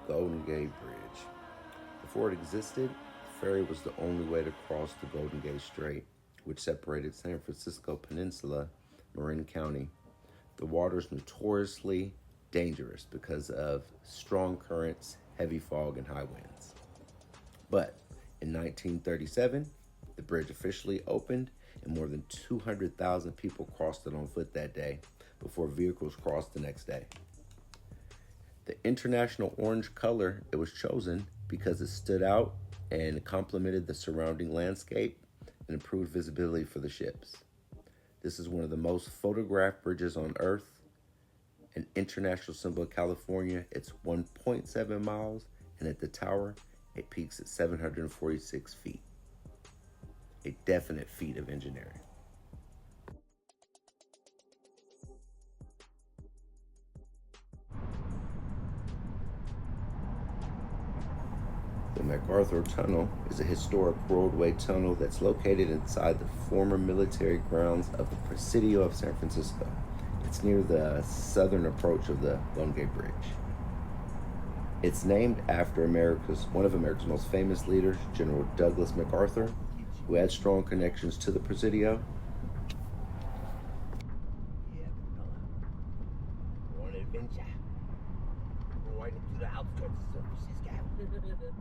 Golden Gate Bridge. Before it existed, the ferry was the only way to cross the Golden Gate Strait, which separated San Francisco Peninsula, Marin County. The water's notoriously dangerous because of strong currents, heavy fog, and high winds. But in 1937, the bridge officially opened, and more than 200,000 people crossed it on foot that day before vehicles crossed the next day. The international orange color, it was chosen because it stood out and complemented the surrounding landscape and improved visibility for the ships. This is one of the most photographed bridges on Earth, an international symbol of California. It's 1.7 miles, and at the tower, it peaks at 746 feet. A definite feat of engineering. The MacArthur Tunnel is a historic roadway tunnel that's located inside the former military grounds of the Presidio of San Francisco. It's near the southern approach of the Golden Gate Bridge. It's named after one of America's most famous leaders, General Douglas MacArthur, who had strong connections to the Presidio. Want an adventure? We're right into the outskirts of San Francisco.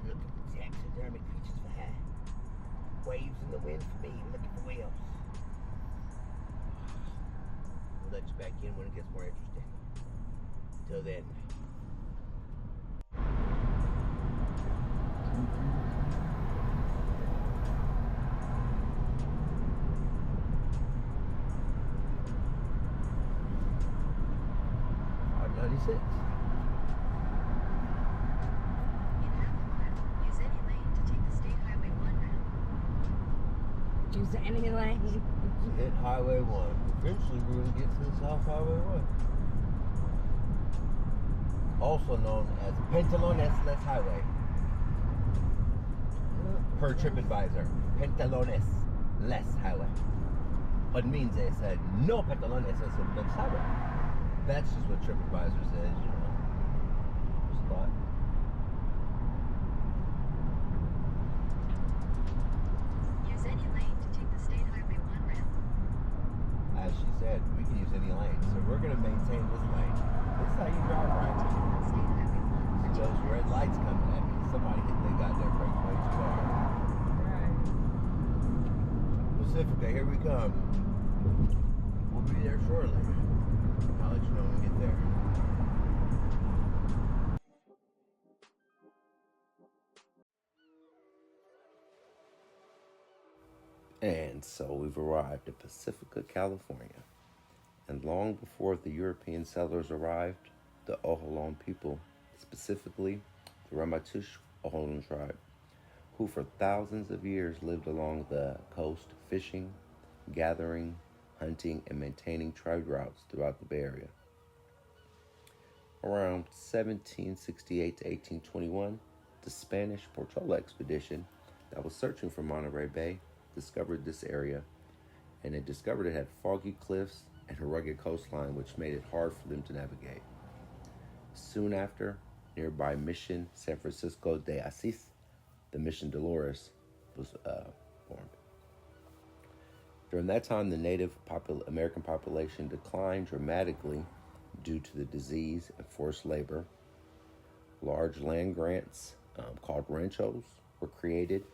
Looking for taxidermy creatures for hire. Waves in the wind for me, looking for whales. We'll let you back in when it gets more interesting. Till then. $5.96. Use any lane. Hit Highway 1. Eventually we're going to get to the South Highway 1. Also known as Pantalones Less Highway. Per TripAdvisor. Pantalones Less Highway. What it means is no pantalones less highway. That's just what TripAdvisor says, you know. Just thought. Use any lane to take the State Highway 1 ramp. As she said, we can use any lane. So we're going to maintain this lane. This is how you drive, right? State Highway 1. See those red lights coming at me. Somebody hit they got their brakes way too hard. Right. Pacifica, here we come. We'll be there shortly. I'll let you know when we get there. And so we've arrived at Pacifica, California. And long before the European settlers arrived, the Ohlone people, specifically the Ramaytush Ohlone tribe, who for thousands of years lived along the coast, fishing, gathering, hunting, and maintaining trade routes throughout the Bay Area. Around 1768 to 1821, the Spanish Portola expedition that was searching for Monterey Bay discovered this area, and it discovered it had foggy cliffs and a rugged coastline, which made it hard for them to navigate. Soon after, nearby Mission San Francisco de Asís, the Mission Dolores, was formed. During that time, the native American population declined dramatically due to the disease and forced labor. Large land grants called ranchos were created,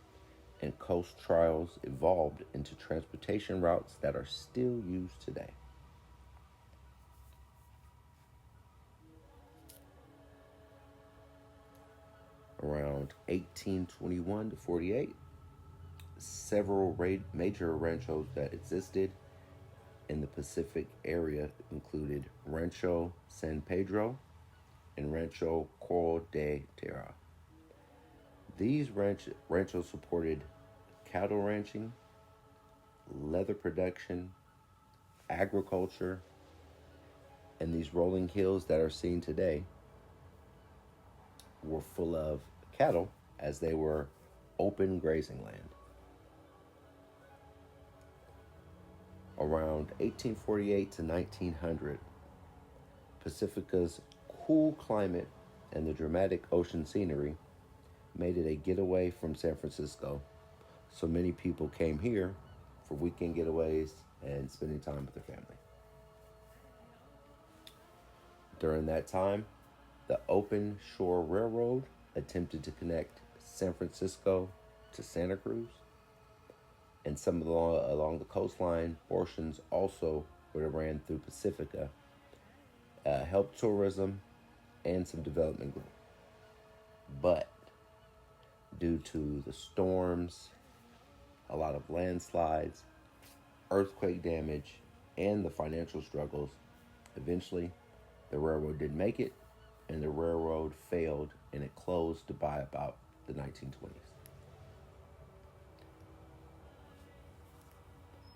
and coast trails evolved into transportation routes that are still used today. Around 1821 to 48, several major ranchos that existed in the Pacific area included Rancho San Pedro and Rancho Corral de Tierra. These ranchos supported cattle ranching, leather production, agriculture, and these rolling hills that are seen today were full of cattle as they were open grazing land. Around 1848 to 1900, Pacifica's cool climate and the dramatic ocean scenery made it a getaway from San Francisco. So many people came here for weekend getaways and spending time with their family. During that time, the Open Shore Railroad attempted to connect San Francisco to Santa Cruz, and some of the along the coastline portions also would have ran through Pacifica, helped tourism and some development growth. But due to the storms, a lot of landslides, earthquake damage, and the financial struggles, eventually the railroad didn't make it, and the railroad failed, and it closed by about the 1920s.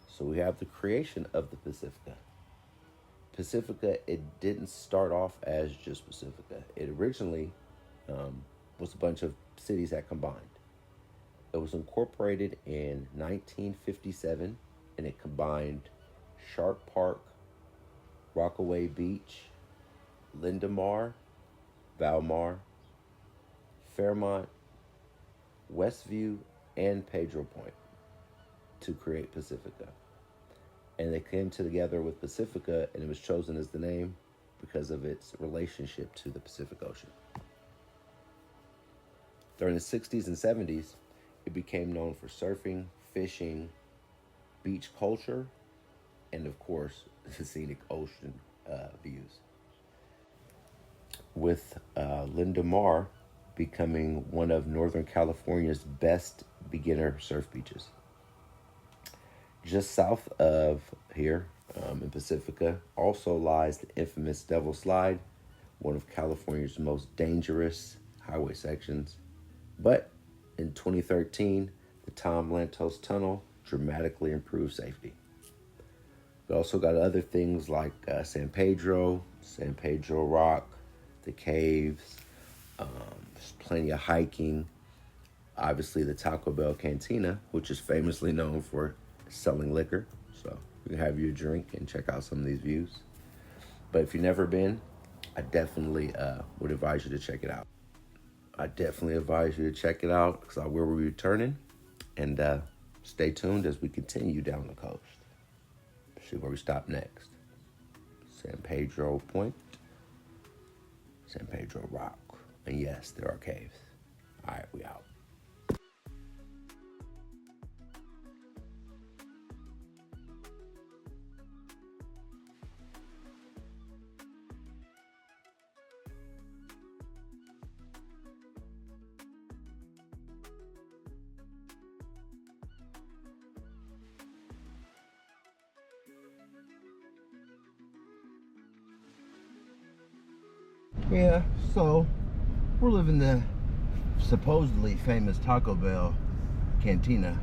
So we have the creation of the Pacifica. Pacifica, it didn't start off as just Pacifica. It originally was a bunch of cities that combined. It was incorporated in 1957, and it combined Sharp Park, Rockaway Beach, Lindemar, Valmar, Fairmont, Westview, and Pedro Point to create Pacifica. And they came together with Pacifica, and it was chosen as the name because of its relationship to the Pacific Ocean. During the 60s and 70s, it became known for surfing, fishing, beach culture, and of course, the scenic ocean views. With Lindemar becoming one of Northern California's best beginner surf beaches. Just south of here, in Pacifica, also lies the infamous Devil Slide, one of California's most dangerous highway sections. But in 2013, the Tom Lantos Tunnel dramatically improved safety. We also got other things like San Pedro Rock, the caves, there's plenty of hiking. Obviously, the Taco Bell Cantina, which is famously known for selling liquor. So you can have your drink and check out some of these views. But if you've never been, I definitely would advise you to check it out. Because I will be returning. And stay tuned as we continue down the coast. See where we stop next. San Pedro Point, San Pedro Rock. And yes, there are caves. All right, we out. Yeah, so we're living the supposedly famous Taco Bell Cantina.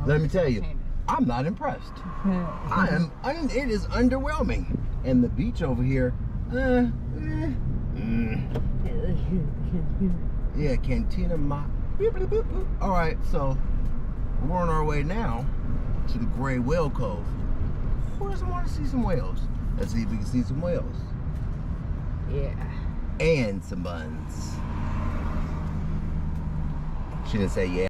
Let me tell you, I'm not impressed. It is underwhelming. And the beach over here, yeah, Cantina All right, so we're on our way now to the Gray Whale Cove. Who doesn't want to see some whales? Let's see if we can see some whales. Yeah. And some buns. She didn't say yeah.